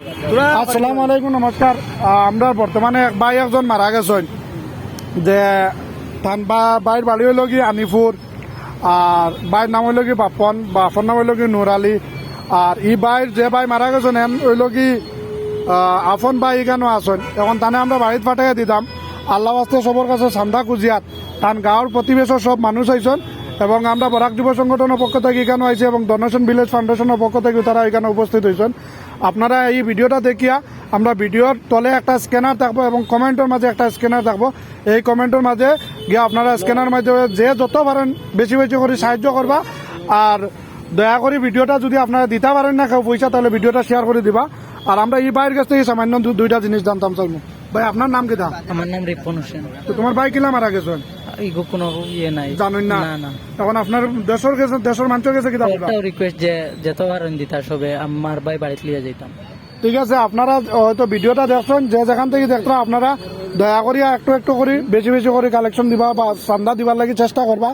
আসসালামু আলাইকুম, নমস্কার। আমরা বর্তমানে এক ভাই একজন মারা গেছেন, যে তান বাইর বাড়ি হইল কি আনিপুর, আর বাইর নাম হইল কি বাপন, বাপন নাম হইল কি নুর আলী। আর ই বাইর যে ভাই মারা গেছেন এন হইল কি আফন ভাই এখানেও আসেন। এখন তানে আমরা বাড়িতে পাঠাইয়া দিতাম। আল্লাহ আস্তে সবর কাছে চান্দা খুঁজিয়াত তান গাঁৱৰ প্রতিবেশর সব মানুষ আইসন, এবং আমরা বরাক যুব সংগঠনের পক্ষ থেকে এখানে আইসি, এবং ডোনেশন ভিলেজ ফাউন্ডেশনের পক্ষ থেকে তারা এখানে উপস্থিত হয়েছেন। আপনারা এই ভিডিওটা দেখিয়া, আমরা ভিডিওর তলে একটা স্ক্যানার থাকবো এবং কমেন্টের মাঝে একটা স্ক্যানার থাকবো। এই কমেন্টের মাঝে গিয়ে আপনারা স্ক্যানার মাধ্যমে যে যত পারেন বেশি বেশি করে সাহায্য করবা। আর দয়া করে ভিডিওটা যদি আপনারা দিতে পারেন না কেউ পয়সা, তাহলে ভিডিওটা শেয়ার করে দিবা। আর আমরা এই ভাইয়ের কাছ থেকে সামান্য দুইটা জিনিস জানতাম চাইবো। ভাই, আপনার নাম কি? আমার নাম রিপন হোসেন। তো তোমার ভাই কিলা মারা গেছেন? ইগো কোনো ইয়ে নাই, জানুন না? না। তখন আপনার দেশের মানুষের কাছে কিতা বলবা? একটাও রিকোয়েস্ট যে যত পারেন দিতা সবে আমার ভাই বাড়িতে লিয়ে যাইতাম। ঠিক আছে, আপনারা হয়তো ভিডিওটা দেখছেন, যে যেখান থেকে দেখরা আপনারা দয়া করিয়া একটু একটু করে বেশি বেশি করে কালেকশন দিবা বা চান্দা দিবার লাগি চেষ্টা করবা।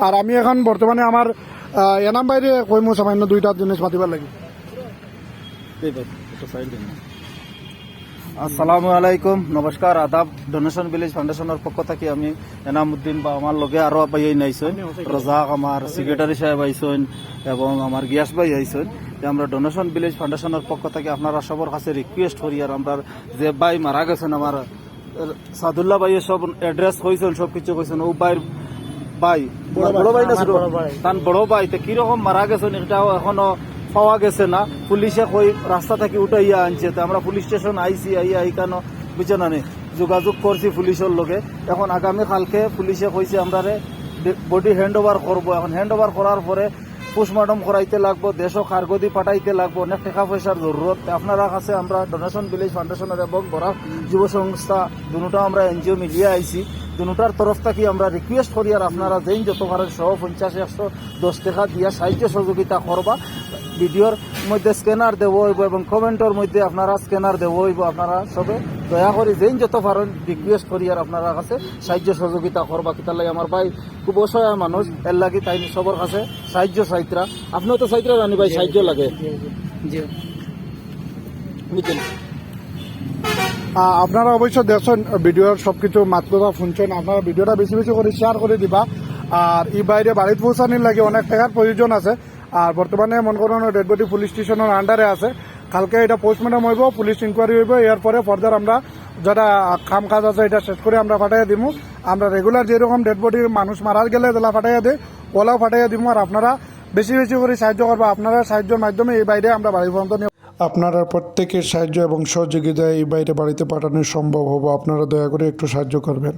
আর আমি এখন বর্তমানে আমার এনাম বাইরে কইমু সামান্য দুইটা জিনিস পাতিবার লাগি। আসসালামু আলাইকুম, নমস্কার, আদাব। ডোনেশন ভিলেজ ফাউন্ডেশনের পক্ষ থেকে আমি এনামুদ্দিন বা আমার লগে আরো ভাই আইসেন, রজাক আমার সেক্রেটারি সাহেব আইসেন এবং আমার গিয়াস ভাই আইসেন। আমরা ডোনেশন ভিলেজ ফাউন্ডেশনের পক্ষ থেকে আপনারা সবার কাছে রিকোয়েস্ট করি, আর আমরা যে ভাই মারা গেছেন আমার সাদুল্লাহ ভাই সব এড্রেস কইছেন, সবকিছু কইছেন। ও ভাই বড় ভাই না ছোট? তার বড় ভাই। তো কিরকম মারা গেছেন এটাও এখনো পাওয়া গেছে না। পুলিশে কই রাস্তা থেকে উঠাইয়া আনছে। তো আমরা পুলিশ স্টেশন আইসি, আইয়া এইখানো বুঝছে না যোগাযোগ করছি পুলিশের লগে। এখন আগামী কালকে পুলিশে কইছে আমরা বডি হ্যান্ড ওভার করবো। এখন হ্যান্ড ওভার করার পরে পোস্টমর্টম করাইতে লাগবো, দেশ কার্গদি পাঠাইতে লাগবো, অনেক টাকা পয়সার জরুরত। আপনারা কাছে আমরা ডোনেশন ভিলেজ ফাউন্ডেশনের এবং বরাক যুব সংস্থা দুটা আমরা এনজিও মিলিয়ে আইছি, দুটার তরফ থেকে আমরা রিকোয়েস্ট করি। আর আপনারা যেই যত পারেন 150, 110 টাকা দিয়া সাহায্য সহযোগিতা করবা। ভিডিওর মধ্যে স্ক্যানার দেবো হইব এবং কমেন্টের মধ্যে আপনারা স্ক্যানার দেবো হইব। আপনারা সবে দয়া করে যেই যত পারেন রিকোয়েস্ট করি আর আপনারা কাছে সাহায্য সহযোগিতা করবা। কিতার লাগে আমার ভাই খুব অসহায় মানুষ, এর লাগি তাই সবার কাছে সাহায্য চাইত্রা। আপনিও তো চাইত্রা জানি ভাই, সাহায্য লাগে বুঝছেন। আপনারা অবশ্য দেখছেন ভিডিওর সবকিছু মাত্রতা শুনছেন। আপনারা ভিডিওটা বেশি বেশি করে শেয়ার করে দিবা। আর এই বাইরে বাড়িতে পৌঁছানোর লাগে অনেক টাকার প্রয়োজন আছে। আর বর্তমানে মন করুন ডেড বডি পুলিশ স্টেশনের আন্ডারে আছে। কালকে এটা পোস্টমর্টম হইব, পুলিশ ইনকোয়ারি হইব। এরপরে ফার্দার আমরা যারা কাম কাজ আছে এটা শেষ করে আমরা পাঠাইয়া দিব। আমরা রেগুলার যেরকম ডেড বডি মানুষ মারা গেলে যেলা পাঠাইয়া দিই, ওলাও পাঠাইয়া দিব। আর আপনারা বেশি বেশি করে সাহায্য করবা। আপনারা সাহায্যের মাধ্যমে এই বাইরে আমরা বাড়ি পর্যন্ত নিয়ে, আপনারা প্রত্যেকের সাহায্য এবং সহযোগিতায় এই বাইরে বাড়িতে পাঠানো সম্ভব হবো। আপনারা দয়া করে একটু সাহায্য করবেন।